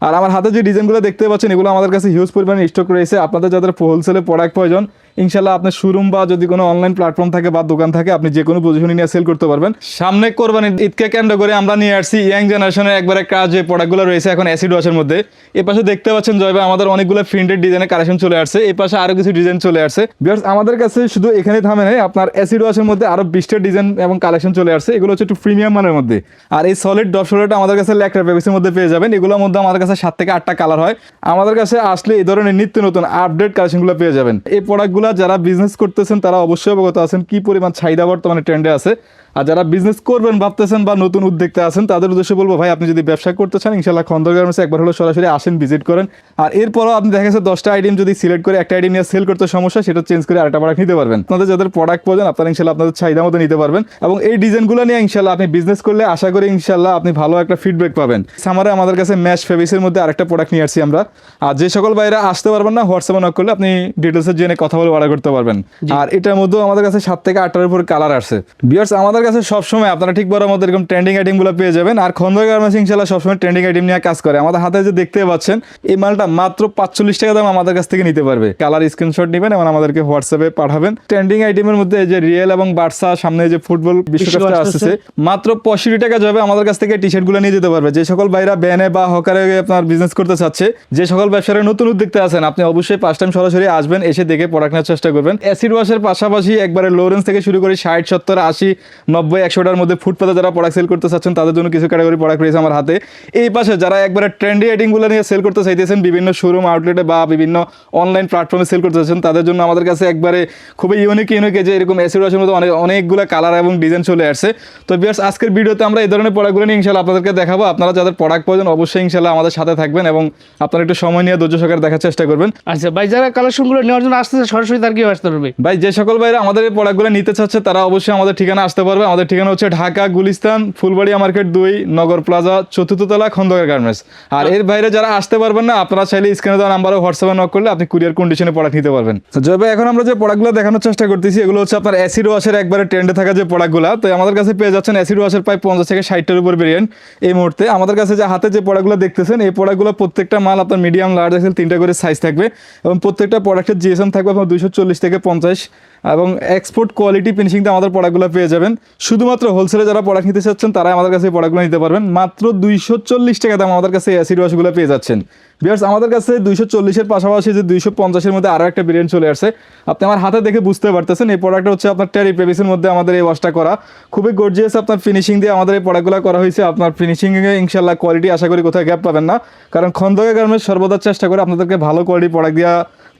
আর আমার হাতে যে ডিজাইনগুলো দেখতে পাচ্ছেন এগুলো আমাদের কাছে হিউজ পরিমাণে স্টক রয়েছে। আপনাদের যাদের হোলসেলে প্রোডাক্ট প্রয়োজন, ইনশাল্লাহ আপনার শোরুম বা যদি কোনো অনলাইন প্ল্যাটফর্ম থাকে বা দোকান থাকে, আপনি যে কোনো পজিশনে নিয়ে সেল করতে পারবেন। সামনে কোরবানির ঈদকে কেন্দ্র করে আমরা নিয়ে আসছি ইয়াং জেনারেশনের একবারে কাজ যে প্রোডাক্টগুলো রয়েছে এখন অ্যাসিড ওয়াশের মধ্যে। এ পাশে দেখতে পাচ্ছেন জয় ভাই আমাদের অনেকগুলো প্রিন্টেড ডিজাইনের কালেকশন চলে আসছে। এই পাশে আরো কিছু ডিজাইন চলে আসছে। ভিউয়ার্স আমাদের কাছে শুধু এখানে থামে নাই, আপনার অ্যাসিড ওয়াশের মধ্যে আরো 20টা ডিজাইন এবং কালেকশন চলে আসছে। এগুলো হচ্ছে একটু প্রিমিয়াম মানের মধ্যে। আর এই সলিড ড্রপ শোল্ডারটা আমাদের কাছে ল্যাকটার পেপিসের মধ্যে পেয়ে যাবেন। এগুলোর মধ্যে আমাদের কাছে 7 থেকে 8টা কালার হয়। আমাদের কাছে আসলে এই ধরনের নিত্য নতুন আপডেট কালেকশনগুলো পেয়ে যাবেন। এই প্রোডাক্টগুলো যারা বিজনেস করতেছেন তারা অবশ্যই অবগত আছেন কি পরিমাণ চাহিদা বর্তমানে ট্রেন্ডে আছে। আর যারা বিজনেস করবেন ভাবতেছেন বা নতুন উদ্যোক্তা আছেন তাদের উদ্দেশ্যে বলবো, ভাই আপনি যদি ব্যবসা করতে চান ইনশাল্লাহ খন্দকার গার্মেন্টসে একবার হলো সরাসরি আসেন, ভিজিট করেন। আর এরপরও আপনি দেখা গেছে 10টা আইটেম যদি সিলেক্ট করে একটা আইটেম নিয়ে সেল করতে সমস্যা, সেটা চেঞ্জ করে আরেকটা প্রোডাক্ট নিতে পারবেন। আপনাদের যাদের প্রোডাক্ট প্রয়োজন আপনারা ইনশাল্লাহ আপনাদের চাহিদা মতো নিতে পারবেন। এবং এই ডিজাইনগুলো নিয়ে ইনশাল্লাহ আপনি বিজনেস করলে আশা করি ইনশাল্লাহ আপনি ভালো একটা ফিডব্যাক পাবেন। সামারে আমাদের কাছে ম্যাশ ফেব্রিক্সের মধ্যে আরেকটা প্রোডাক্ট নিয়ে আসছি আমরা। আর যে সকল বাইরে আসতে পারবেন না, হোয়াটসঅ্যাপে নক করলে আপনি ডিটেলসে জেনে কথা বলে অর্ডার করতে পারবেন। আর এটার মধ্যেও আমাদের কাছে 7 থেকে 8টার উপর কালার আসছে। ভিউয়ার্স আমাদের কাছে সবসময় আপনারা ঠিক বড় মধ্যে এরকম ট্রেন্ডিং আইটেমগুলো পেয়ে যাবেন। আর খন্দকার গার্মেন্টস ইনশাল্লাহ সবসময় ট্রেন্ডিং আইটেম নিয়ে কাজ করে। আমাদের হাতে যে দেখতে পাচ্ছেন এই মালটা মাত্র 45 টাকা দাম আমাদের কাছ থেকে নিতে পারবে। কালার স্ক্রিনশট নেবেন এবং আমাদেরকে হোয়াটসঅ্যাপে পাঠাবেন। ট্রেন্ডিং আইটেমের মধ্যে যে রিয়েল এবং বার্সা সামনে যে ফুটবল বিশ্বকাপটা আসছে, মাত্র 65 টাকা যাবে আমাদের কাছ থেকে টি শার্টগুলো নিয়ে যেতে পারবে। যে সকল ভাইরা ব্যানে বা হকারে আপনার বিজনেস করতে চাচ্ছে, যে সকল ব্যবসায়ী নতুন উদ্যোক্তা আছেন, আপনি অবশ্যই ফার্স্ট টাইম সরাসরি আসবেন, এসে দেখে প্রোডাক্ট নেওয়ার চেষ্টা করবেন। অ্যাসিড ওয়াশের পাশাপাশি একবারে লো রেঞ্জ থেকে শুরু করে 60, 70, 80, 90, 100টার মধ্যে ফুটপাতে যারা প্রোডাক্ট সেল করতে চাচ্ছেন তাদের জন্য কিছু ক্যাটাগরি প্রোডাক্ট রয়েছে আমার হাতে। এই পাশে যারা একবারে ট্রেন্ডি আইটেমগুলো নিয়ে সেল করতে চাইতেছেন, বিভিন্ন শোরুম আউটলেটে বা বিভিন্ন অনলাইন প্ল্যাটফর্মে সেল করতে চাচ্ছেন, তাদের জন্য আমাদের কাছে একবারে খুবই ইউনিক যে এরকম অ্যাসিড ওয়াশের মধ্যে অনেকগুলো কালার এবং ডিজাইন চলে আসছে। তো ভিউয়ার্স আজকের ভিডিওতে আমরা এই ধরনের প্রোডাক্টগুলো নিয়ে ইনশাআল্লাহ আপনাদেরকে দেখাবো। আপনারা যাদের প্রোডাক্ট প্রয়োজন অবশ্যই ইনশাআল্লাহ আমাদের সাথে থাকবেন এবং আপনারা একটু সময় নিয়ে ধৈর্য সহকারে দেখার চেষ্টা করবেন। আচ্ছা ভাই, যারা কালেকশনগুলো নেওয়ার জন্য আসতেছে সরাসরি তার কি আসতে পারবে? ভাই যে সকল ভাইরা আমাদের এই প্রোডাক্টগুলো নিতে চাচ্ছে তারা অবশ্যই আমাদের ঠিকানা আসতে পারবে। আমাদের ঠিকানা হচ্ছে ঢাকা গুলিস্তান ফুলবাড়িয়া মার্কেট 2 নগর প্লাজা 4th তলা খন্দকার গার্মেন্টস। আর এর বাইরে যারা আসতে পারবেন না, আপনারা চাইলে স্ক্রিনে দেওয়া নাম্বারে হোয়াটসঅ্যাপে নক করলে আপনি কুরিয়ার কন্ডিশনে প্রোডাক্ট নিতে পারবেন। তো জয় ভাই এখন আমরা যে প্রোডাক্টগুলো দেখানোর চেষ্টা করতেছি এগুলো হচ্ছে আপনার অ্যাসিড ওয়াশের একবারে ট্রেন্ডে থাকা যে প্রোডাক্টগুলো। তো আমাদের কাছে পেয়ে যাচ্ছেন অ্যাসিড ওয়াশের প্রায় 50 থেকে 60টার উপর ভেরিয়েন্ট এই মুহূর্তে। আমাদের কাছে যে হাতে যে প্রোডাক্টগুলো দেখতেছেন এই প্রোডাক্টগুলো প্রত্যেকটা মাল আপনার মিডিয়াম, লার্জ, এক্সেল 3টা করে সাইজ থাকবে এবং প্রত্যেকটা প্রোডাক্টের জিএসএম থাকবে আপনার 240 থেকে 50 এবং এক্সপোর্ট কোয়ালিটি ফিনিশিংতে আমাদের প্রোডাক্টগুলো পেয়ে যাবেন। শুধুমাত্র হোলসেলে যারা প্রোডাক্ট নিতে চাচ্ছেন তারাই আমাদের কাছে এই প্রোডাক্টগুলো নিতে পারবেন। মাত্র 240 টাকা দাম আমাদের কাছে অ্যাসিড ওয়াশগুলো পেয়ে যাচ্ছেন। ভিউয়ার্স আমাদের কাছে 240-এর পাশাপাশি যে 250-এর মধ্যে আরও একটা ভেরিয়েন্ট চলে আসছে। আপনি আমার হাতে দেখে বুঝতে পারতেছেন এই প্রোডাক্টটা হচ্ছে আপনার টেরি পেপিসের মধ্যে আমাদের এই ওয়াশটা করা। খুবই গর্জিয়াস আপনার ফিনিশিং দিয়ে আমাদের এই প্রোডাক্টগুলো করা হয়েছে। আপনার ফিনিশিংয়ে ইনশাল্লাহ কোয়ালিটি আশা করি কোথাও গ্যাপ পাবেন না, কারণ খন্দকার গার্মেন্টস সর্বদা চেষ্টা করে আপনাদেরকে ভালো কোয়ালিটি প্রোডাক্ট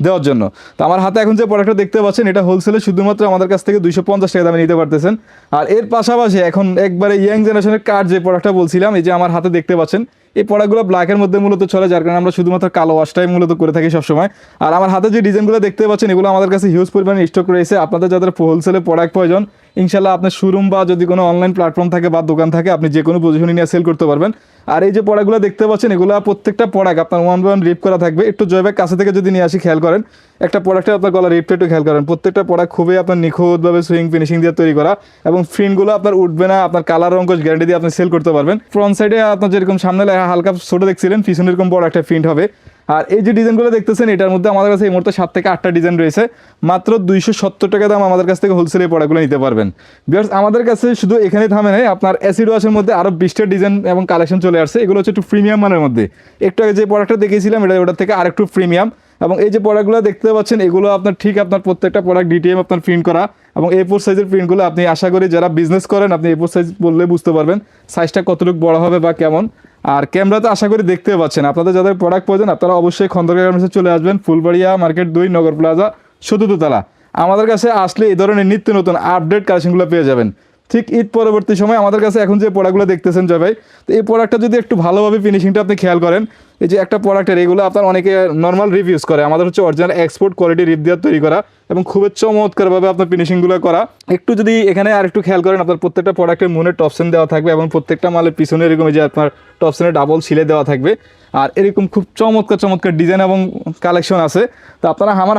দেওয়ার জন্য। তো আমার হাতে এখন যে প্রোডাক্টটা দেখতে পাচ্ছেন এটা হোলসেলে শুধুমাত্র আমাদের কাছ থেকে 250 টাকা দামে নিতে পারতেছেন। আর এর পাশাপাশি এখন একবারে ইয়াং জেনারেশনের কার্ড যে প্রোডাক্টটা বলছিলাম, এই যে আমার হাতে দেখতে পাচ্ছেন এই প্রোডাক্টগুলো ব্ল্যাকের মধ্যে মূলত চলে, যার কারণে আমরা শুধুমাত্র কালো ওয়াশটাই মূলত করে থাকি সবসময়। আর আমার হাতে যে ডিজাইনগুলো দেখতে পাচ্ছেন এগুলো আমাদের কাছে হিউজ পরিমাণে স্টক রয়েছে। আপনাদের যাদের হোলসেলে প্রোডাক্ট প্রয়োজন ইনশাল্লাহ আপনার শোরুম বা যদি কোনো অনলাইন প্ল্যাটফর্ম থাকে বা দোকান থাকে আপনি যে কোনো পজিশনে নিয়ে সেল করতে পারবেন। আর এই যে প্রোডাক্টগুলো দেখতে পাচ্ছেন এগুলো প্রত্যেকটা প্রোডাক্ট আপনার 1 by 1 রিপ করা থাকবে। একটু জয়ব্যাগ কাছে থেকে যদি নিয়ে আসি খেয়াল করেন, একটা প্রোডাক্টে আপনার গলা রিপটা একটু খেয়াল করেন। প্রত্যেকটা প্রোডাক্ট খুবই আপনার নিখুঁতভাবে সুইং ফিনিশিং দিয়ে তৈরি করা এবং প্রিন্টগুলো আপনার উঠবে না। আপনার কালার অঙ্কশ গ্যারান্টি দিয়ে আপনি সেল করতে পারবেন। ফ্রন্ট সাইডে আপনার যেরকম সামনে হালকা ছোটো দেখছিলেন, পিছনে এরকম বড় একটা প্রিন্ট হবে। আর এই যে ডিজাইনগুলো দেখতেছেন এটার মধ্যে আমাদের কাছে এই মুহূর্তে 7 থেকে 8টা ডিজাইন রয়েছে। মাত্র 270 টাকা দাম আমাদের কাছ থেকে হোলসেলে এই প্রোডাক্টগুলো নিতে পারবেন। ভিউয়ার্স আমাদের কাছে শুধু এখানে থামে নাই, আপনার অ্যাসিড ওয়াশের মধ্যে আরও 20টা ডিজাইন এবং কালেকশন চলে আসছে। এগুলো হচ্ছে একটু প্রিমিয়াম মানের মধ্যে। একটু আগে যে প্রোডাক্টটা দেখিয়েছিলাম ওটার থেকে আরেকটু প্রিমিয়াম। এবং এই যে প্রোডাক্টগুলো দেখতে পাচ্ছেন এগুলো আপনার ঠিক আপনার প্রত্যেকটা প্রোডাক্ট ডিটিএম আপনার প্রিন্ট করা এবং A4 সাইজের প্রিন্টগুলো আপনি আশা করি যারা বিজনেস করেন আপনি A4 সাইজ বললে বুঝতে পারবেন সাইজটা কতটুকু বড় হবে বা কেমন। আর ক্যামেরাতে আশা করি দেখতে পাচ্ছেন। আপনাদের যাদের প্রোডাক্ট প্রয়োজন আপনারা অবশ্যই খন্দকার গার্মেন্টসে চলে আসবেন, ফুলবাড়িয়া মার্কেট 2 নগর প্লাজা 4th তলা। আমাদের কাছে আসলে এই ধরনের নিত্য নতুন আপডেট কালেকশনগুলো পেয়ে যাবেন। ঠিক ঈদ পরবর্তী সময় আমাদের কাছে এখন যে প্রোডাক্টগুলো দেখতেছেন জয় ভাই, তো এই প্রোডাক্টটা যদি একটু ভালোভাবে ফিনিশিংটা আপনি খেয়াল করেন, এই যে একটা প্রোডাক্টের এগুলো আপনার অনেকে নর্মাল রিভ ইউজ করে, আমাদের হচ্ছে অরিজিনাল এক্সপোর্ট কোয়ালিটি রিভ দিয়ে তৈরি করা এবং খুবই চমৎকারভাবে আপনার ফিনিশিংগুলো করা। একটু যদি এখানে আর একটু খেয়াল করেন আপনার প্রত্যেকটা প্রোডাক্টের মনে টপসেন দেওয়া থাকবে এবং প্রত্যেকটা মালের পিছনে এরকম যে আপনার টপসেনে ডাবল ছিলে দেওয়া থাকবে। আর এরকম খুব চমৎকার ডিজাইন এবং কালেকশন আছে। তো আপনারা আমার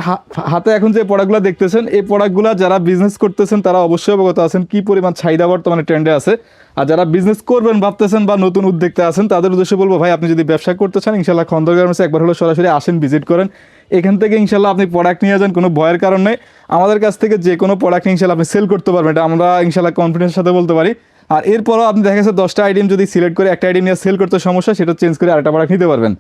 হাতে এখন যে প্রোডাক্টগুলো দেখতেছেন এই প্রোডাক্টগুলো যারা বিজনেস করতেছেন তারা অবশ্যই অবগত আছেন কি পরিমাণ চাহিদা বর্তমানে ট্রেন্ডে আছে। আর যারা বিজনেস করবেন ভাবতেছেন বা নতুন উদ্যোক্তা আছেন তাদের উদ্দেশ্যে বলবো ভাই আপনি যদি ব্যবসা করতে চান ইনশাল্লাহ খন্দকার গার্মেন্টসে একবার হলো সরাসরি আসেন, ভিজিট করেন। এখান থেকে ইনশাল্লাহ আপনি প্রোডাক্ট নিয়ে যান, কোনো ভয়ের কারণ নেই। আমাদের কাছ থেকে যে কোনো প্রোডাক্ট ইনশাল্লাহ আপনি সেল করতে পারবেন, এটা আমরা ইনশাল্লাহ কনফিডেন্সের সাথে বলতে পারি। আর এরপরও আপনি দেখা গেছে 10টা আইটেম যদি সিলেক্ট করে একটা আইটেম নিয়ে সেল করতে সমস্যা, সেটা চেঞ্জ করে আরেকটা প্রোডাক্ট নিতে পারবেন।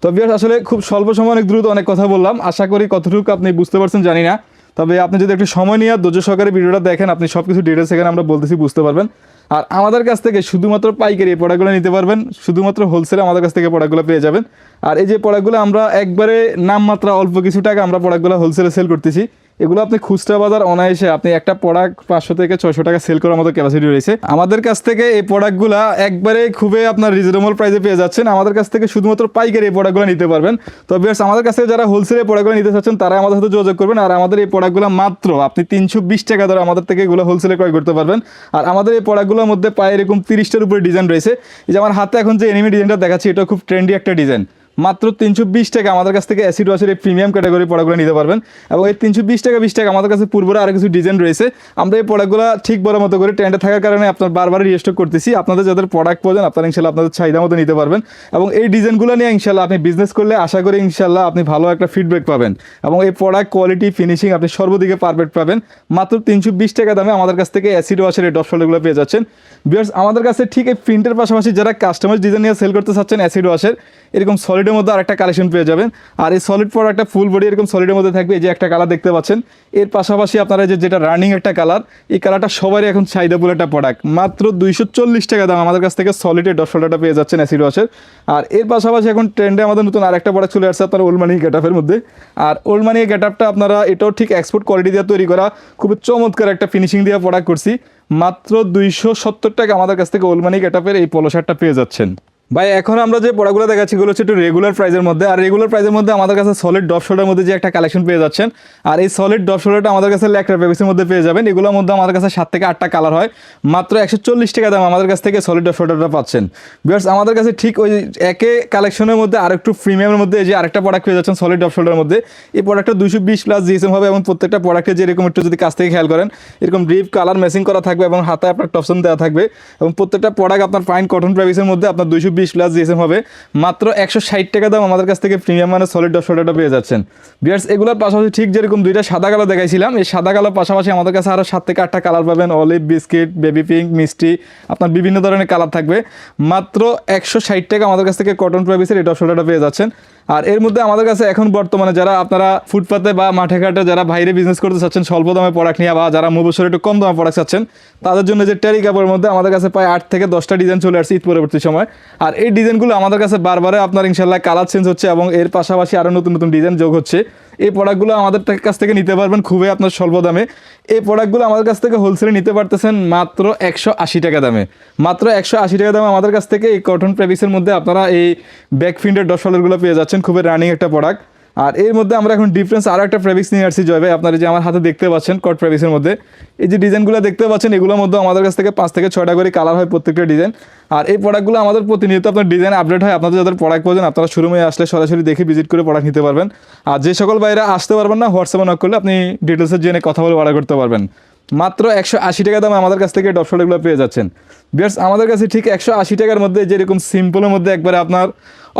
তো ভিউয়ার্স আসলে খুব স্বল্প সময় অনেক দ্রুত অনেক কথা বললাম, আশা করি কতটুকু আপনি বুঝতে পারছেন জানি না। তবে আপনি যদি একটু সময় নিয়ে ধৈর্য সহকারে ভিডিওটা দেখেন, আপনি সব কিছু ডিটেলস এখানে আমরা বলতেছি বুঝতে পারবেন। আর আমাদের কাছ থেকে শুধুমাত্র পাইকারি এই প্রোডাক্টগুলো নিতে পারবেন, শুধুমাত্র হোলসেলে আমাদের কাছ থেকে প্রোডাক্টগুলো পেয়ে যাবেন। আর এই যে প্রোডাক্টগুলো আমরা একবারে নামমাত্রা অল্প কিছু টাকা আমরা প্রোডাক্টগুলো হোলসেলে সেল করতেছি। এগুলো আপনি খুচরা বাজার অনায়াসে আপনি একটা প্রোডাক্ট 500 থেকে 600 টাকা সেল করার মতো ক্যাপাসিটি রয়েছে। আমাদের কাছ থেকে এই প্রোডাক্টগুলো একবারে খুবই আপনার রিজনেবল প্রাইসে পেয়ে যাচ্ছেন। আমাদের কাছ থেকে শুধুমাত্র পাইকারি এই প্রোডাক্টগুলো নিতে পারবেন। তো ভিউয়ার্স আমাদের কাছ থেকে যারা হোলসেলে প্রোডাক্টগুলো নিতে চাচ্ছেন তারা আমাদের সাথে যোগাযোগ করবেন। আর আমাদের এই প্রোডাক্টগুলো মাত্র আপনি 320 টাকা ধরে আমাদের থেকে এগুলো হোলসেলে ক্রয় করতে পারবেন। আর আমাদের এই প্রোডাক্টগুলোর মধ্যে প্রায় এরকম 30টার উপরে ডিজাইন রয়েছে। এই যে আমার হাতে এখন যে এনিমি ডিজাইনটা দেখাচ্ছি, এটা খুব ট্রেন্ডি একটা ডিজাইন। মাত্র 320 টাকা আমাদের কাছ থেকে অ্যাসিড ওয়াশের এই প্রিমিয়াম ক্যাটাগরি প্রোডাক্টগুলো নিতে পারবেন। এবং এই 320 টাকা 20 টাকা আমাদের কাছে পূর্বরা আরও কিছু ডিজাইন রয়েছে। আমরা এই প্রোডাক্টগুলো ঠিক বড় মতো করে ট্রেন্ডে থাকার কারণে আপনার বারবার রিস্টক করতেছি। আপনাদের যাদের প্রোডাক্ট প্রয়োজন আপনারা ইনশাল্লাহ আপনাদের চাহিদা মতো নিতে পারবেন। এবং এই ডিজাইনগুলো নিয়ে ইনশাল্লাহ আপনি বিজনেস করলে আশা করি ইনশাল্লাহ আপনি ভালো একটা ফিডব্যাক পাবেন। এবং এই প্রোডাক্ট কোয়ালিটি ফিনিশিং আপনি সর্বদিকে পারফেক্ট পাবেন। মাত্র 320 টাকা দামে আমাদের কাছ থেকে অ্যাসিড ওয়াশের এই ডপ শোল্ডারগুলো পেয়ে যাচ্ছেন। ভিউয়ার্স আমাদের কাছে ঠিক এই প্রিন্টের পাশাপাশি যারা কাস্টমাইজ ডিজাইন নিয়ে সেল করতে চাচ্ছেন অ্যাসিড ওয়াশের, এরকম সলিডের মধ্যে আরেকটা কালেকশন পেয়ে যাবেন। আর এই সলিড প্রোডাক্টটা ফুল বডি এরকম সলিডের মধ্যে থাকবে। এই যে একটা কালার দেখতে পাচ্ছেন, এর পাশাপাশি আপনারা যেটা রানিং একটা কালার, এই কালারটা সবারই এখন চাহিদাফুল একটা প্রোডাক্ট। মাত্র 240 টাকা দাম আমাদের কাছ থেকে সলিডের ডট শোল্ডারটা পেয়ে যাচ্ছেন অ্যাসিড ওয়াশের। আর এর পাশাপাশি এখন ট্রেন্ডে আমাদের নতুন আরেকটা প্রোডাক্ট চলে আসছে আপনার ওল্ড মানি গেটআপের মধ্যে। আর ওল্ড মানি গেটআপটা আপনারা এটাও ঠিক এক্সপোর্ট কোয়ালিটি দিয়ে তৈরি করা, খুব চমৎকার একটা ফিনিশিং দিয়ে প্রোডাক্ট করছি। মাত্র 270 টাকা আমাদের কাছ থেকে ওল্ড মানি গেটআপের এই পোলো শার্টটা পেয়ে যাচ্ছেন। ভাই এখন আমরা যে প্রোডাক্টগুলো দেখাচ্ছি এগুলো হচ্ছে একটু রেগুলার প্রাইসের মধ্যে। আর রেগুলার প্রাইসের মধ্যে আমাদের কাছে সলিড ডপ শোল্ডারের মধ্যে যে একটা কালেকশন পেয়ে যাচ্ছেন। আর এই সলিড ডপ শোল্ডারটা আমাদের কাছে ল্যাকটা ফেব্রিক্সের মধ্যে পেয়ে যাবেন। এগুলোর মধ্যে আমাদের কাছে 7 থেকে 8টা কালার হয়। মাত্র 140 টাকা দাম আমাদের কাছ থেকে সলিড ডপ শোল্ডারটা পাচ্ছেন। ভিউয়ার্স আমাদের কাছে ঠিক ওই একে কালেকশনের মধ্যে আরেকটু প্রিমিয়ামের মধ্যে যে আরেকটা প্রোডাক্ট পেয়ে যাচ্ছেন সলিড ডপ শোল্ডারের মধ্যে। এই প্রোডাক্টটা 220+ জিএসএম হবে এবং প্রত্যেকটা প্রোডাক্টে যে এরকম একটু যদি কাছ থেকে খেয়াল করেন এরকম ড্রিপ কালার ম্যাচিং করা থাকবে এবং হাতে আপনার টপসন দেওয়া থাকবে। এবং প্রত্যেকটা প্রোডাক্ট আপনার ফাইন কটন ফেব্রিক্সের মধ্যে আপনার 220+ জিএসএম হবে। মাত্র 160 টাকা দাম আমাদের কাছ থেকে প্রিমিয়াম মানে সলিড ডপ শোল্ডারটা পেয়ে যাচ্ছেন। ভিউয়ার্স এগুলোর পাশাপাশি ঠিক যেরকম দুইটা সাদা কালো দেখাইছিলাম, এই সাদা কালোর পাশাপাশি আমাদের কাছে আরও 7 থেকে 8টা কালার পাবেন। অলিভ, বিস্কিট, বেবি পিঙ্ক, মিষ্টি, আপনার বিভিন্ন ধরনের কালার থাকবে। মাত্র 160 টাকা আমাদের কাছ থেকে কটন ফেব্রিক্সের এই ডপ শোল্ডারটা পেয়ে যাচ্ছেন। আর এর মধ্যে আমাদের কাছে এখন বর্তমানে যারা আপনারা ফুটপাতে বা মাঠে ঘাটে যারা বাইরে বিজনেস করতে চাচ্ছেন স্বল্প দামে প্রোডাক্ট নিয়ে বা যারা মুবসরে একটু কম দামে প্রোডাক্ট চাচ্ছেন তাদের জন্য যে টেরি কাপড়ের মধ্যে আমাদের কাছে প্রায় 8 থেকে 10টা ডিজাইন চলে আসছে ঈদ পরবর্তী সময়। আর এই ডিজাইনগুলো আমাদের কাছে বারবারে আপনার ইনশাল্লাহ কালার চেঞ্জ হচ্ছে এবং এর পাশাপাশি আরও নতুন নতুন ডিজাইন যোগ হচ্ছে। এই প্রোডাক্টগুলো আমাদের কাছ থেকে নিতে পারবেন খুবই আপনার স্বল্প দামে। এই প্রোডাক্টগুলো আমাদের কাছ থেকে হোলসেলে নিতে পারতেছেন মাত্র 180 টাকা দামে। মাত্র 180 টাকা দামে আমাদের কাছ থেকে এই কটন ফেব্রিক্সের মধ্যে আপনারা এই ব্যাক প্রিন্টের ডপ শোল্ডারগুলো পেয়ে যাচ্ছেন, খুবই রানিং একটা প্রোডাক্ট। আর এর মধ্যে আমরা এখন ডিফারেন্স আরও একটা ফেব্রিক্স নিয়ে আসছি জয় ভাই। আপনারা যে আমার হাতে দেখতে পাচ্ছেন কট ফেব্রিক্সের মধ্যে এই যে ডিজাইনগুলো দেখতে পাচ্ছেন এগুলোর মধ্যে আমাদের কাছ থেকে 5 থেকে 6টা করে কালার হয় প্রত্যেকটা ডিজাইন। আর এই প্রোডাক্টগুলো আমাদের প্রতিনিয়ত আপনার ডিজাইন আপডেট হয়। আপনাদের যাদের প্রোডাক্ট প্রয়োজন আপনারা শোরুমে আসলে সরাসরি দেখে ভিজিট করে প্রোডাক্ট নিতে পারবেন। আর যে সকল বাইরে আসতে পারবেন না হোয়াটসঅ্যাপে নক করলে আপনি ডিটেলসে জেনে কথা বলে অর্ডার করতে পারবেন। মাত্র 180 টাকা দামে আমাদের কাছ থেকে ডপ শোল্ডারগুলো পেয়ে যাচ্ছেন। ভিউয়ার্স আমাদের কাছে ঠিক 180 টাকার মধ্যে যেরকম সিম্পলের মধ্যে একবারে আপনার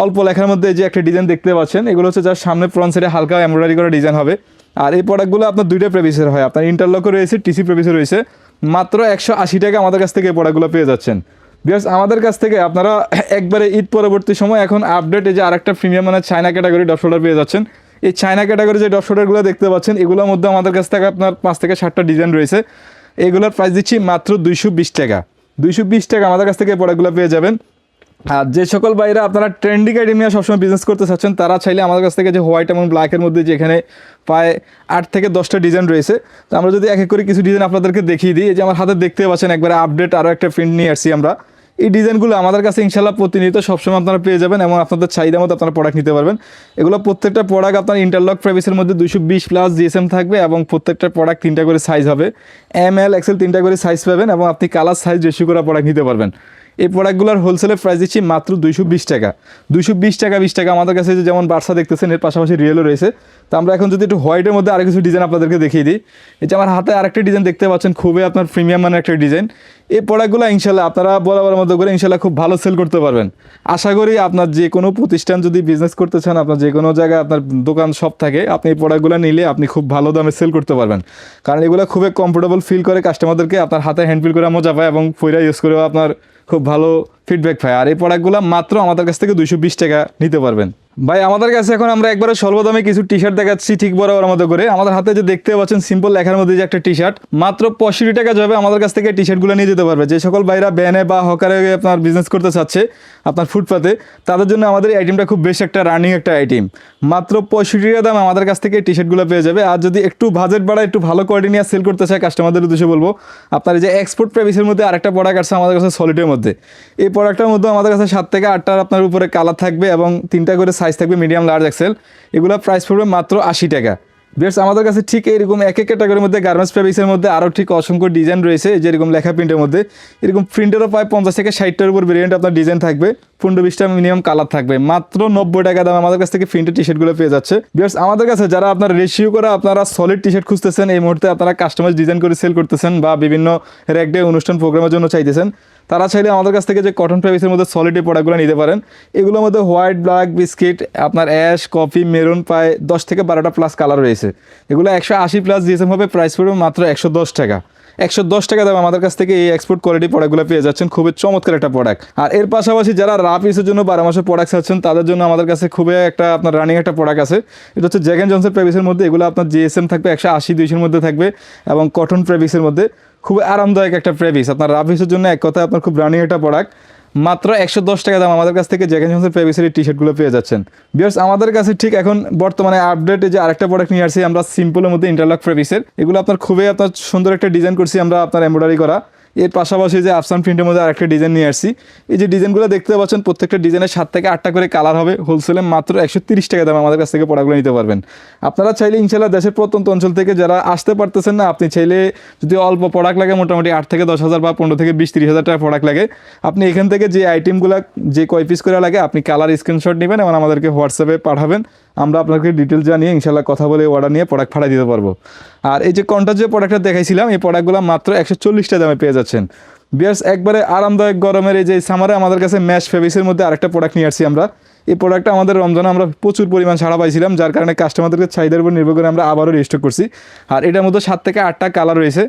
অল্প লেখার মধ্যে যে একটা ডিজাইন দেখতে পাচ্ছেন এগুলো হচ্ছে যার সামনে ফ্রন্ট সাইডে হালকা এমব্রয়ডারি করা ডিজাইন হবে। আর এই প্রোডাক্টগুলো আপনার 2টা ফেব্রিক্সের হয়, আপনার ইন্টারলকও রয়েছে, টিসি ফেব্রিক্সও রয়েছে। মাত্র 180 টাকা আমাদের কাছ থেকে এই প্রোডাক্টগুলো পেয়ে যাচ্ছেন। ভিউয়ার্স আমাদের কাছ থেকে আপনারা একবারে ঈদ পরবর্তী সময় এখন আপডেট এই যে আরেকটা প্রিমিয়াম মানে চায়না ক্যাটাগরি ডপ শোল্ডার পেয়ে যাচ্ছেন। এই চায়না ক্যাটাগরি যে ডপ শোল্ডারগুলো দেখতে পাচ্ছেন এগুলোর মধ্যে আমাদের কাছ থেকে আপনার 5 থেকে 7টা ডিজাইন রয়েছে। এগুলোর প্রাইস দিচ্ছি মাত্র 220 টাকা। 220 টাকা আমাদের কাছ থেকে প্রোডাক্টগুলো পেয়ে যাবেন। আর যে সকল বাইরে আপনারা ট্রেন্ডিং আইটেম নিয়ে সবসময় বিজনেস করতে চাচ্ছেন তারা চাইলে আমাদের কাছ থেকে যে হোয়াইট এবং ব্ল্যাকের মধ্যে যেখানে প্রায় 8 থেকে 10টা ডিজাইন রয়েছে, তো আমরা যদি এক এক করে কিছু ডিজাইন আপনাদেরকে দেখিয়ে দিই। এই যে আমার হাতে দেখতে পাচ্ছেন একবারে আপডেট আরও একটা প্রিন্ট নিয়ে আসছি আমরা। এই ডিজাইনগুলো আমাদের কাছে ইনশাল্লাহ প্রতিনিয়ত সবসময় আপনারা পেয়ে যাবেন এবং আপনাদের চাহিদা মতো আপনারা প্রোডাক্ট নিতে পারবেন। এগুলো প্রত্যেকটা প্রোডাক্ট আপনার ইন্টারলক ফেব্রিক্সের মধ্যে 220+ জিএসএম থাকবে এবং প্রত্যেকটা প্রোডাক্ট 3টা করে সাইজ হবে। ML XL 3টা করে সাইজ পাবেন এবং আপনি কালার সাইজ রেশিও করা প্রোডাক্ট নিতে পারবেন। এই প্রোডাক্টগুলোর হোলসেলের প্রাইস দিচ্ছি মাত্র 220 টাকা। 220 টাকা 20 টাকা। আমাদের কাছে যে যেমন বার্সা দেখতেছেন, এর পাশাপাশি রিয়েলও রয়েছে। তো আমরা এখন যদি একটু হোয়াইটের মধ্যে আরও কিছু ডিজাইন আপনাদেরকে দেখিয়ে দিই। এই যে আমার হাতে আরেকটা ডিজাইন দেখতে পাচ্ছেন, খুবই আপনার প্রিমিয়াম মানের একটা ডিজাইন। এই প্রোডাক্টগুলো ইনশাল্লাহ আপনারা বরাবর মতো করে ইনশাল্লাহ খুব ভালো সেল করতে পারবেন। আশা করি আপনার যে কোনো প্রতিষ্ঠান যদি বিজনেস করতে চান, আপনার যে কোনো জায়গায় আপনার দোকান সব থাকে, আপনি এই প্রোডাক্টগুলো নিলে আপনি খুব ভালো দামে সেল করতে পারবেন। কারণ এগুলো খুবই কমফোর্টেবল ফিল করে কাস্টমারদেরকে, আপনার হাতে হ্যান্ড ফিল করে মজা পায় এবং ফইরা ইউজ করেও আপনার খুব ভালো ফিডব্যাক পায়। আর এই প্রোডাক্টগুলো মাত্র আমাদের কাছ থেকে 220 টাকা নিতে পারবেন। ভাই আমাদের কাছে এখন আমরা একবারে স্বল্প দামে কিছু টি শার্ট দেখাচ্ছি, ঠিক বরাবর মতো করে। আমাদের হাতে যে দেখতে পাচ্ছেন সিম্পল লেখার মধ্যে যে একটা টি শার্ট, মাত্র 65 টাকা যাবে আমাদের কাছ থেকে টি শার্টগুলো নিয়ে যেতে পারবে। যে সকল ভাইরা ব্যানে বা হকারে আপনার বিজনেস করতে চাচ্ছে আপনার ফুটপাতে, তাদের জন্য আমাদের এই আইটেমটা খুব বেশ একটা রানিং একটা আইটেম। মাত্র 65 টাকা দাম আমাদের কাছ থেকে টি শার্টগুলো পেয়ে যাবে। আর যদি একটু বাজেট বাড়ায়, একটু ভালো কোয়ালিটি নিয়ে সেল করতে চায়, কাস্টমারদের উদ্দেশ্যে বলবো, আপনার এই যে এক্সপোর্ট প্রেভিসের মধ্যে আরেকটা প্রোডাক্ট আছে আমাদের কাছে সলিডের মধ্যে। এই প্রোডাক্টটার মধ্যে আমাদের কাছে 7 থেকে 8টার আপনার উপরে কালার থাকবে এবং 3টা করে সাইজ থাকবে, মিডিয়াম, লার্জ, এক্সেল। এগুলো প্রাইস পড়বে মাত্র 80 টাকা। বিয়ার্স আমাদের কাছে ঠিক এইরকম এক এক ক্যাটাগরির মধ্যে গার্মেন্টস ফেব্রিক্সের মধ্যে আরও ঠিক অসংখ্য ডিজাইন রয়েছে। যেরকম লেখা প্রিন্টের মধ্যে এরকম প্রিন্টেরও প্রায় 50 থেকে 60টার উপর ভেরিয়েন্ট আপনার ডিজাইন থাকবে, 15-20টা মিনিমাম কালার থাকবে। মাত্র 90 টাকা দাম আমাদের কাছ থেকে প্রিন্টেড টি শার্টগুলো পেয়ে যাচ্ছে। বিয়ার্স আমাদের কাছে যারা আপনার রেশিও করা আপনারা সলিড টি শার্ট খুঁজতেছেন, এই মুহূর্তে আপনারা কাস্টমাইজ ডিজাইন করে সেল করতেছেন বা বিভিন্ন র্যাক ডে অনুষ্ঠান প্রোগ্রামের জন্য চাইতেছেন, তারা চাইলে আমাদের কাছ থেকে যে কটন ফেব্রিক্সের মধ্যে সলিড এই প্রোডাক্টগুলো নিতে পারেন। এগুলোর মধ্যে হোয়াইট, ব্ল্যাক, বিস্কিট, আপনার অ্যাশ, কফি, মেরুন, প্রায় 10 থেকে 12টা প্লাস কালার রয়েছে। এগুলো 180 প্লাস জিএসএম হবে, প্রাইস পড়বে মাত্র 110 টাকা। 110 টাকা দাম আমাদের কাছ থেকে এই এক্সপোর্ট কোয়ালিটি প্রোডাক্টগুলো পেয়ে যাচ্ছেন। খুবই চমৎকার একটা প্রোডাক্ট। আর এর পাশাপাশি যারা রাফ ইউজের জন্য 12 মাসের প্রোডাক্ট চাচ্ছেন, তাদের জন্য আমাদের কাছে খুবই একটা আপনার রানিং একটা প্রোডাক্ট আছে। এটা হচ্ছে জ্যাক এন্ড জনসন ফেব্রিক্সের মধ্যে। এগুলো আপনার জিএসএম থাকবে 180-200-এর মধ্যে থাকবে এবং কটন ফেব্রিক্সের মধ্যে খুব আরামদায়ক একটা ফেব্রিক্স। আপনার রাফ ইউজের জন্য এক কথায় আপনার খুব রানিং একটা প্রোডাক্ট। মাত্র 110 টাকা দাম আমাদের কাছ থেকে জ্যাক এন্ড জনসন ফেব্রিক্সের এই টি শার্টগুলো পেয়ে যাচ্ছেন। বিয়ার্স আমাদের কাছে ঠিক এখন বর্তমানে আপডেটে যে আরেকটা প্রোডাক্ট নিয়ে আসছি আমরা, সিম্পলের মধ্যে ইন্টারলক ফেব্রিক্সের। এগুলো আপনার খুবই আপনার সুন্দর একটা ডিজাইন করছি আমরা, আপনার এমব্রয়ডারি করা। এর পাশাপাশি যে আফসান প্রিন্টের মধ্যে আরেকটা ডিজাইন নিয়ে আসছি। এই যে ডিজাইনগুলো দেখতে পাচ্ছেন, প্রত্যেকটা ডিজাইনের 7 থেকে 8টা করে কালার হবে। হোলসেলে মাত্র 130 টাকা দাম আমাদের কাছ থেকে প্রোডাক্টগুলো নিতে পারবেন। আপনারা চাইলে ইনশাল্লাহ দেশের প্রত্যন্ত অঞ্চল থেকে যারা আসতে পারতেছেন না, আপনি চাইলে যদি অল্প প্রোডাক্ট লাগে, মোটামুটি 8 থেকে 10,000 বা 15 থেকে 20-30 হাজার টাকা প্রোডাক্ট লাগে, আপনি এখান থেকে যে আইটেমগুলো যে কয় পিস করে লাগে আপনি কালার স্ক্রিনশট নেবেন এবং আমাদেরকে হোয়াটসঅ্যাপে পাঠাবেন। আমরা আপনাকে ডিটেলস জানিয়ে ইনশাল্লাহ কথা বলে অর্ডার নিয়ে প্রোডাক্ট পাঠিয়ে দিতে পারবো। আর এই যে কন্টাক্ট যে প্রোডাক্টটা দেখাইছিলাম, এই প্রোডাক্টগুলো মাত্র 140 টাকা দামে পেয়ে যাচ্ছেন। বিয়ার্স একবারে আরামদায়ক গরমের এই যে সামারে আমাদের কাছে ম্যাশ ফেব্রিক্সের মধ্যে আরেকটা প্রোডাক্ট নিয়ে আসছি আমরা। এই প্রোডাক্টটা আমাদের রমজানে আমরা প্রচুর পরিমাণ সাড়া পাইছিলাম, যার কারণে কাস্টমারদেরকে চাহিদার উপর নির্ভর করে আমরা আবারও রিস্টক করছি। আর এটার মধ্যে 7 থেকে 8টা কালার রয়েছে।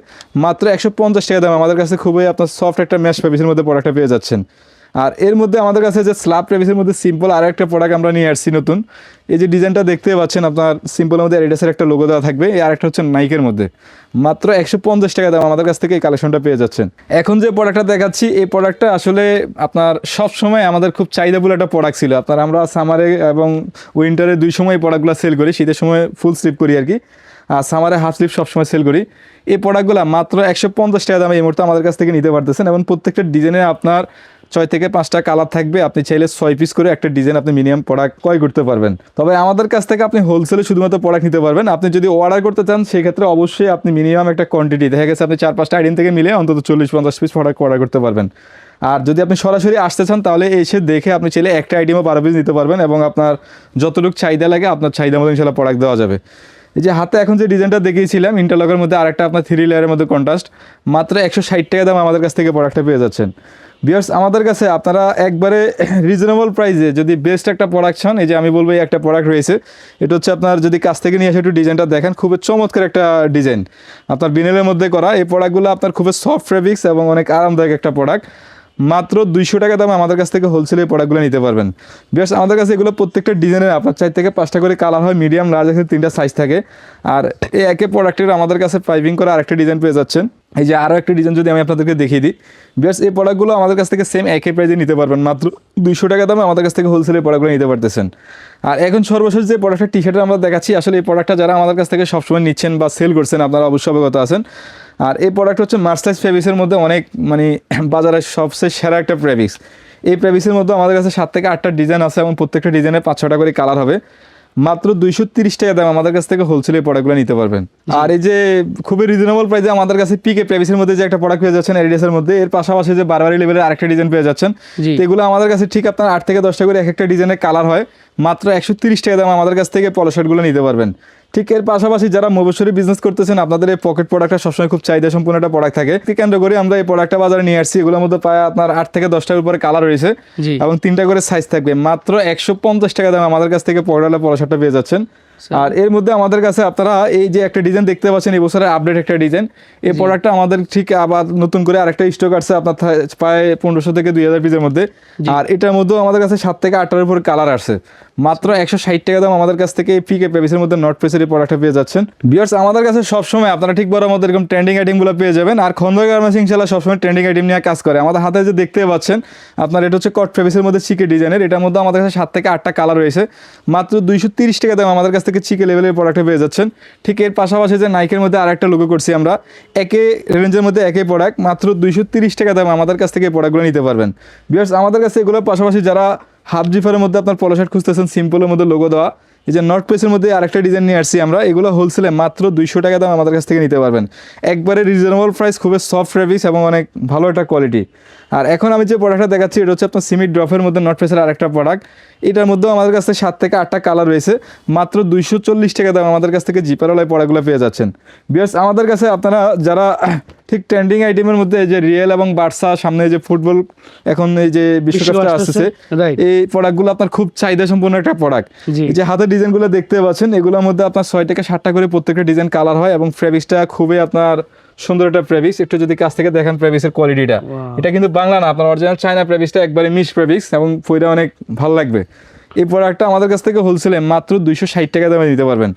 মাত্র 150 টাকা দাম আমাদের কাছে খুবই আপনার সফট একটা ম্যাশ ফেব্রিক্সের মধ্যে প্রোডাক্টটা পেয়ে যাচ্ছেন। আর এর মধ্যে আমাদের কাছে যে স্ল্যাব ফেব্রিক্সের মধ্যে সিম্পল আর একটা প্রোডাক্ট আমরা নিয়ে আসছি নতুন। এই যে ডিজাইনটা দেখতে পাচ্ছেন, আপনার সিম্পলের মধ্যে অ্যাডিডাসের একটা লোগো দেওয়া থাকবে। এই আরেকটা হচ্ছে নাইকের মধ্যে। মাত্র 150 টাকা দাম আমাদের কাছ থেকে এই কালেকশনটা পেয়ে যাচ্ছেন। এখন যে প্রোডাক্টটা দেখাচ্ছি, এই প্রোডাক্টটা আসলে আপনার সব সময় আমাদের খুব চাহিদাফুল একটা প্রোডাক্ট ছিল। আপনার আমরা সামারে এবং উইন্টারে 2 সময় এই প্রোডাক্টগুলো সেল করি। শীতের সময় ফুল স্লিপ করি আর কি, আর সামারে হাফ স্লিপ সবসময় সেল করি। এই প্রোডাক্টগুলো মাত্র 150 টাকা দামে এই মুহূর্তে আমাদের কাছ থেকে নিতে পারতেছেন এবং প্রত্যেকটা ডিজাইনে আপনার 6 থেকে 5টা কালার থাকবে। আপনি চাইলে 6 পিস করে একটা ডিজাইন আপনি মিনিমাম প্রোডাক্ট ক্রয় করতে পারবেন। তবে আমাদের কাছ থেকে আপনি হোলসেলে শুধুমাত্র প্রোডাক্ট নিতে পারবেন। আপনি যদি অর্ডার করতে চান সেক্ষেত্রে অবশ্যই আপনি মিনিমাম একটা কোয়ান্টিটি, দেখা গেছে আপনি 4-5টা আইটেম থেকে মিলে অন্তত 40-50 পিস প্রোডাক্ট অর্ডার করতে পারবেন। আর যদি আপনি সরাসরি আসতে চান তাহলে এসে দেখে আপনি চাইলে একটা আইটেমও 12 পিস নিতে পারবেন এবং আপনার যতটুকু চাহিদা লাগে আপনার চাহিদা মতো ইনশাল্লাহ প্রোডাক্ট দেওয়া যাবে। এই যে হাতে এখন যে ডিজাইনটা দেখিয়েছিলাম ইন্টারলকের মধ্যে আরেকটা আপনার 3 লেয়ারের মধ্যে কন্ট্রাস্ট, মাত্র 160 টাকা দাম আমাদের কাছ থেকে প্রোডাক্টটা পেয়ে যাচ্ছেন। ভিউয়ার্স আমাদের কাছে আপনারা একবারে রিজনেবল প্রাইসে যদি বেস্ট একটা প্রোডাক্ট চান, এই যে আমি বলবো এই একটা প্রোডাক্ট রয়েছে। এটা হচ্ছে আপনার যদি কাছ থেকে নিয়ে এসে একটু ডিজাইনটা দেখেন, খুবই চমৎকার একটা ডিজাইন আপনার বিনেলের মধ্যে করা। এই প্রোডাক্টগুলো আপনার খুবই সফট ফেব্রিক্স এবং অনেক আরামদায়ক একটা প্রোডাক্ট। মাত্র 200 টাকা দামে আমাদের কাছ থেকে হোলসেলে এই প্রোডাক্টগুলো নিতে পারবেন। বেশ আমাদের কাছে এগুলো প্রত্যেকটা ডিজাইনের আপনার 4 থেকে 5টা করে কালার হয়, মিডিয়াম, লার্জ, 3টা সাইজ থাকে। আর এই একে প্রোডাক্টের আমাদের কাছে পাইপিং করা আরেকটা ডিজাইন পেয়ে যাচ্ছেন। এই যে আরও একটা ডিজাইন যদি আমি আপনাদেরকে দেখিয়ে দিই, বেশ এই প্রোডাক্টগুলো আমাদের কাছ থেকে সেম একই প্রাইসে নিতে পারবেন। মাত্র 200 টাকা দামে আমাদের কাছ থেকে হোলসেলে প্রোডাক্টগুলো নিতে পারতেছেন। আর এখন সর্বশেষ যে প্রোডাক্টের টি শার্টটা আমরা দেখাচ্ছি, আসলে এই প্রোডাক্টটা যারা আমাদের কাছ থেকে সবসময় নিচ্ছেন বা সেল করছেন আপনারা অবশ্যই অবগত আছেন। আর এই প্রোডাক্ট হচ্ছে মার্সাইজ ফেব্রিক্সের মধ্যে অনেক বাজারের সবচেয়ে সেরা একটা ফেব্রিক্স। এই ফেব্রিক্সের মধ্যে আমাদের কাছে 7 থেকে 8টা ডিজাইন আছে এবং প্রত্যেকটা ডিজাইনে 5-6টা করে কালার হবে। মাত্র 230 টাকা দাম আমাদের কাছ থেকে হোলসেল এই প্রোডাক্টগুলো নিতে পারবেন। আর এই যে খুবই রিজনেবল প্রাইসে আমাদের কাছে পিকে প্রেভিসের মধ্যে যে একটা প্রোডাক্ট পেয়ে যাচ্ছেন এডিডাসের মধ্যে, এর পাশাপাশি যে বারবারি লেভেলের আরেকটা ডিজাইন পেয়ে যাচ্ছেন। জি। তো এগুলো আমাদের কাছে ঠিক আপনার 8 থেকে 10টা করে এক একটা ডিজাইনের কালার হয়, মাত্র 130 টাকা দাম আমাদের কাছ থেকে পলো শার্টগুলো নিতে পারবেন। ঠিক এর পাশাপাশি যারা মফস্বলী বিজনেস করতেছেন, আপনাদের এই পকেট প্রোডাক্টটা সবসময় খুব চাহিদা সম্পূর্ণ একটা প্রোডাক্ট থাকে, কেন্দ্র করে আমরা এই প্রোডাক্টটা বাজারে নিয়ে আসছি। এগুলোর মধ্যে প্রায় আপনার 8 থেকে 10টার উপরে কালার রয়েছে জি। এবং 3টা করে সাইজ থাকবে। মাত্র 150 টাকা দাম আমাদের কাছ থেকে পড়ালে পলো শার্টটা পেয়ে যাচ্ছেন। আর এর মধ্যে আমাদের কাছে আপনারা এই যে একটা ডিজাইন দেখতে পাচ্ছেন, এই বছরের আপডেট একটা ডিজাইন, এই প্রোডাক্টটা আমাদের ঠিক আবার নতুন করে আরেকটা স্টক আসছে আপনার প্রায় 1500 থেকে 2000 পিসের মধ্যে। আর এটার মধ্যেও আমাদের কাছে 7 থেকে 8টার উপর কালার আসছে। মাত্র 160 টাকা দাম আমাদের কাছ থেকে এই পিকে প্রেভিসের মধ্যে নট প্রেসের এই প্রোডাক্টটা পেয়ে যাচ্ছেন। ভিউয়ার্স, আমাদের কাছে সবসময় আপনারা ঠিক বড় মধ্যে এরকম ট্রেন্ডিং আইটেমগুলো পেয়ে যাবেন। আর খন্দকার গার্মেন্টস ইনশাআল্লাহ সবসময় ট্রেন্ডিং আইটেম নিয়ে কাজ করে। আমাদের হাতে যে দেখতে পাচ্ছেন আপনার, এটা হচ্ছে কট প্রেভিসের মধ্যে চিকে ডিজাইনের, এটার মধ্যে আমাদের কাছে 7 থেকে 8টা কালার রয়েছে। মাত্র 230 টাকা দাম আমাদের কাছ থেকে চিকে লেভেলের প্রোডাক্টটা পেয়ে যাচ্ছেন। ঠিক এর পাশাপাশি যে নাইকের মধ্যে আরেকটা লোগো করছি আমরা, একই রেঞ্জের মধ্যে একই প্রোডাক্ট, মাত্র 230 টাকা দাম আমাদের কাছ থেকে এই প্রোডাক্টগুলো নিতে পারবেন। ভিউয়ার্স, আমাদের কাছে এগুলোর পাশাপাশি যারা হাফ জিফারের মধ্যে আপনার পলো শার্ট খুঁজতেছেন, সিম্পলের মধ্যে লোগো দেওয়া, এই যে নর্থ পেসের মধ্যে আরেকটা ডিজাইন নিয়ে আসছি আমরা, এগুলো হোলসেলে মাত্র 200 টাকা দাম আমাদের কাছ থেকে নিতে পারবেন। একবারে রিজনেবল প্রাইস, খুবই সফট ফেব্রিক্স এবং অনেক ভালো একটা কোয়ালিটি। আর এখন আমি যে প্রোডাক্টটা দেখাচ্ছি এটা হচ্ছে আপনার সিমিট ড্রপের মধ্যে নর্থ পেসের আরেকটা প্রোডাক্ট। এটার মধ্যেও আমাদের কাছে 7 থেকে 8টা কালার রয়েছে। মাত্র 240 টাকা দাম আমাদের কাছ থেকে জিপারওয়ালা প্রোডাক্টগুলো পেয়ে যাচ্ছেন। বিকজ আমাদের কাছে আপনারা যারা ঠিক ট্রেন্ডিং আইটেমের মধ্যে যে রিয়েল এবং বার্সা, সামনে যে ফুটবল এখন এই যে বিশ্বকাপটা আসছে, Right. এই প্রোডাক্টগুলো আপনার খুব চাহিদা সম্পন্ন একটা প্রোডাক্ট। জি। এই যে হাতের ডিজাইনগুলো দেখতে পাচ্ছেন, এগুলোর মধ্যে আপনার 6 থেকে 7টা করে প্রত্যেকটা ডিজাইন কালার হয় এবং ফেব্রিক্সটা খুবই আপনার সুন্দর একটা ফেব্রিক্স। একটু যদি কাছ থেকে দেখেন ফেব্রিক্সের কোয়ালিটিটা, এটা কিন্তু বাংলা না, আপনার অরিজিনাল চায়না ফেব্রিক্সটা, একবারে মিশ ফেব্রিক্স এবং পয়রা অনেক ভালো লাগবে। এই প্রোডাক্টটা আমাদের কাছ থেকে হোলসেলে মাত্র 260 টাকা দামে নিতে পারবেন।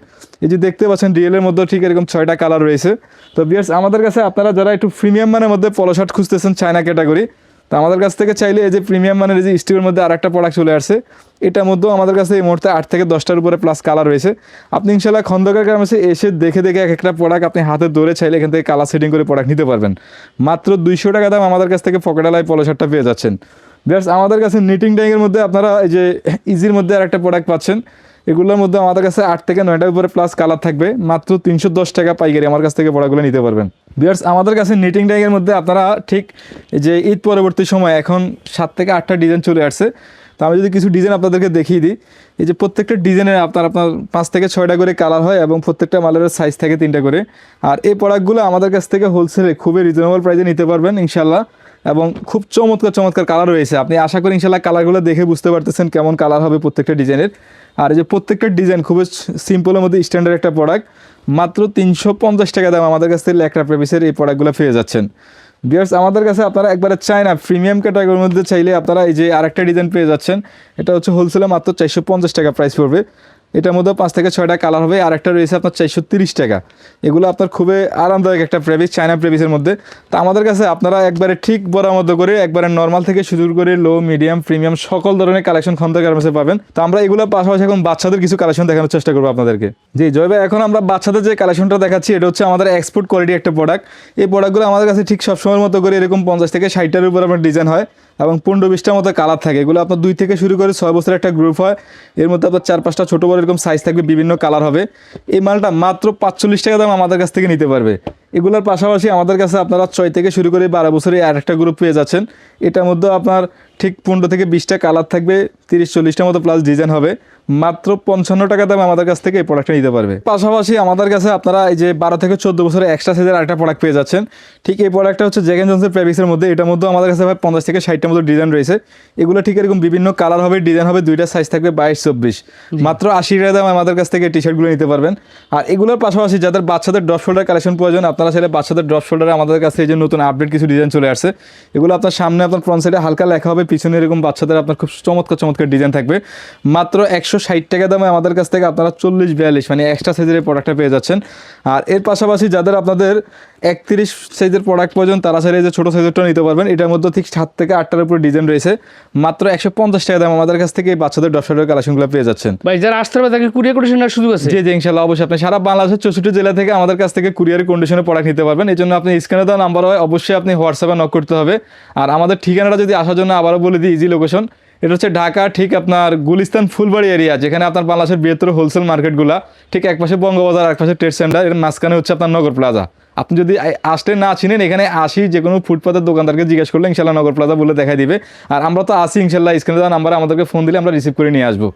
এই যে দেখতে পাচ্ছেন রিয়েলের মধ্যে ঠিক এরকম 6টা কালার রয়েছে। তো ভিউয়ার্স, আমাদের কাছে আপনারা যারা একটু প্রিমিয়াম মানের মধ্যে পলো শার্ট খুঁজতেছেন চায়না ক্যাটাগরি, তো আমাদের কাছ থেকে চাইলে এই যে প্রিমিয়াম মানের এই যে স্টিলের মধ্যে আরেকটা প্রোডাক্ট চলে আসছে, এটার মধ্যেও আমাদের কাছে এই মুহূর্তে 8 থেকে 10টার উপরে প্লাস কালার রয়েছে। আপনি ইনশাআল্লাহ খন্দকার গার্মেন্টসে এসে দেখে দেখে এক একটা প্রোডাক্ট আপনি হাতে ধরে চাইলে এখান থেকে কালার সেটিং করে প্রোডাক্ট নিতে পারবেন। মাত্র 200 টাকা দাম আমাদের কাছ থেকে পকেটালাই পলো শার্টটা পেয়ে যাচ্ছেন। ভিউয়ার্স, আমাদের কাছে নিটিং ডাইংয়ের মধ্যে আপনারা এই যে ইজির মধ্যে আরেকটা প্রোডাক্ট পাচ্ছেন। এগুলোর মধ্যে আমাদের কাছে 8 থেকে 9টার উপরে প্লাস কালার থাকবে। মাত্র 310 টাকা পাইকারি আমার কাছ থেকে প্রোডাক্টগুলো নিতে পারবেন। ভিউয়ার্স, আমাদের কাছে নিটিং ডাইংয়ের মধ্যে আপনারা ঠিক এই যে ঈদ পরবর্তী সময় এখন 7 থেকে 8টা ডিজাইন চলে আসছে। তো আমি যদি কিছু ডিজাইন আপনাদেরকে দেখিয়ে দিই, এই যে প্রত্যেকটা ডিজাইনের আপনার 5 থেকে 6টা করে কালার হয় এবং প্রত্যেকটা মালের সাইজ থাকে 3টা করে। আর এই প্রোডাক্টগুলো আমাদের কাছ থেকে হোলসেলে খুবই রিজনেবল প্রাইসে নিতে পারবেন ইনশাল্লাহ। এবং খুব চমৎকার চমৎকার কালার রয়েছে, আপনি আশা করি ইনশাল্লাহ কালারগুলো দেখে বুঝতে পারতেছেন কেমন কালার হবে প্রত্যেকটা ডিজাইনের। আর এই যে প্রত্যেকটা ডিজাইন খুবই সিম্পলের মধ্যে স্ট্যান্ডার্ড একটা প্রোডাক্ট, মাত্র 350 টাকা দাম আমাদের কাছ থেকে ল্যাকটা প্রেভিসের এই প্রোডাক্টগুলো পেয়ে যাচ্ছেন। ভিউয়ার্স, আমাদের কাছে আপনারা একবারে চায়না প্রিমিয়াম ক্যাটাগরির মধ্যে চাইলে আপনারা এই যে আরেকটা ডিজাইন পেয়ে যাচ্ছেন। এটা হচ্ছে হোলসেলে মাত্র 450 টাকা প্রাইস পড়বে। এটার মধ্যে 5 থেকে 6টা কালার হবে। আর একটা রয়েছে আপনার 430 টাকা। এগুলো আপনার খুবই আরামদায়ক একটা প্রেভিস, চায়না প্রেভিসের মধ্যে। তো আমাদের কাছে আপনারা একবারে ঠিক বড়ার মধ্যে করে একবারে নর্মাল থেকে শুরু করে লো, মিডিয়াম, প্রিমিয়াম সকল ধরনের কালেকশন খন্দকার গার্মেন্টসে পাবেন। তো আমরা এগুলোর পাশাপাশি এখন বাচ্চাদের কিছু কালেকশন দেখানোর চেষ্টা করবো আপনাদেরকে। জি জয় ভাই, এখন আমরা বাচ্চাদের যে কালেকশনটা দেখাচ্ছি এটা হচ্ছে আমাদের এক্সপোর্ট কোয়ালিটি একটা প্রোডাক্ট। এই প্রোডাক্টগুলো আমাদের কাছে ঠিক সবসময়ের মতো করে এরকম 50 থেকে 60টার উপর আপনার ডিজাইন হয় এবং 15-20টার মতো কালার থাকে। এগুলো আপনার 2 থেকে শুরু করে 6 বছরের একটা গ্রুপ হয়। এর মধ্যে আপনার 4-5টা ছোটো বড় এরকম সাইজ থাকবে, বিভিন্ন কালার হবে। এই মালটা মাত্র 45 টাকা দাম আমাদের কাছ থেকে নিতে পারবে। এগুলোর পাশাপাশি আমাদের কাছে আপনারা 6 থেকে শুরু করে 12 বছরের আরেকটা গ্রুপ পেয়ে যাচ্ছেন। এটার মধ্যে আপনার ঠিক 15 থেকে 20টা কালার থাকবে, 30-40টার মতো প্লাস ডিজাইন হবে। মাত্র 55 টাকা দাম আমাদের কাছ থেকে এই প্রোডাক্টটা নিতে পারবে। পাশাপাশি আমাদের কাছে আপনারা এই যে 12 থেকে 14 বছরের এক্সট্রা সাইজের আরেকটা প্রোডাক্ট পেয়ে যাচ্ছেন। ঠিক এই প্রোডাক্টটা হচ্ছে জ্যাক এন্ড জনসের ফেব্রিক্সের মধ্যে। এটার মধ্যে আমাদের কাছে 50 থেকে 60টার মতো ডিজাইন রয়েছে। এগুলো ঠিক এরকম বিভিন্ন কালার হবে, ডিজাইন হবে, 2টা সাইজ থাকবে 22-24। মাত্র 80 টাকা দাম আমাদের কাছ থেকে টি শার্টগুলো নিতে পারবেন। আর এগুলোর পাশাপাশি যাদের বাচ্চাদের ড্রপ শোল্ডার কালেকশন প্রয়োজন, আপনারা চাইলে বাচ্চাদের ড্রপ শোল্ডারে আমাদের কাছে এই যে নতুন আপডেট কিছু ডিজাইন চলে আসছে। এগুলো আপনার সামনে আপনার ফ্রন্ট সাইডে হালকা লেখা হবে, পিছনে এরকম বাচ্চাদের আপনার খুব চমৎকার চমৎকার ডিজাইন থাকবে। মাত্র 160 টাকা দামে আমাদের কাছ থেকে আপনারা 40-42 মানে এক্সট্রা সাইজের এই প্রোডাক্টটা পেয়ে যাচ্ছেন। আর এর পাশাপাশি যাদের আপনাদের 31 সাইজের প্রোডাক্ট প্রয়োজন, তারা চাইলে যে ছোটো সাইজেরটা নিতে পারবেন। এটার মধ্যে ঠিক 7 থেকে 8টার উপর ডিজাইন রয়েছে। মাত্র 150 টাকা দাম আমাদের কাছ থেকে এই বাচ্চাদের ড্রপ শোল্ডার কালেকশনগুলো পেয়ে যাচ্ছেন। ভাই যারা আসতে হবে তাকে কুরিয়ার কন্ডিশন সুযোগ আছে? জি জি, ইনশাআল্লাহ অবশ্যই। আপনি সারা বাংলাদেশের 64 জেলা থেকে আমাদের কাছ থেকে কুরিয়ার কন্ডিশনে প্রোডাক্ট নিতে পারবেন। এই জন্য আপনি স্ক্রিনে দেওয়া নাম্বার হয় অবশ্যই আপনি হোয়াটসঅ্যাপে নক করতে হবে। আর আমাদের ঠিকানাটা যদি আসার জন্য আবারও বলে দিই, ইজি লোকেশন, এটা হচ্ছে ঢাকা ঠিক আপনার গুলিস্তান ফুলবাড়ি এরিয়া, যেখানে আপনার বাংলাদেশের বৃহত্তর হোলসেল মার্কেটগুলা, ঠিক এক পাশে বঙ্গবাজার এক পাশে ট্রেড সেন্টার, এর মাঝখানে হচ্ছে আপনার নগর প্লাজা। আপনি যদি আসতে না চিনেন, এখানে আসি যে কোনো ফুটপাতের দোকানদারকে জিজ্ঞেস করলে ইনশাল্লাহ নগর প্লাজা বলে দেখাই দিবে। আর আমরা তো আসি ইনশাল্লাহ, স্ক্রিনে দেওয়া নাম্বারে আমাদেরকে ফোন দিলে আমরা রিসিভ করে নিয়ে আসবো।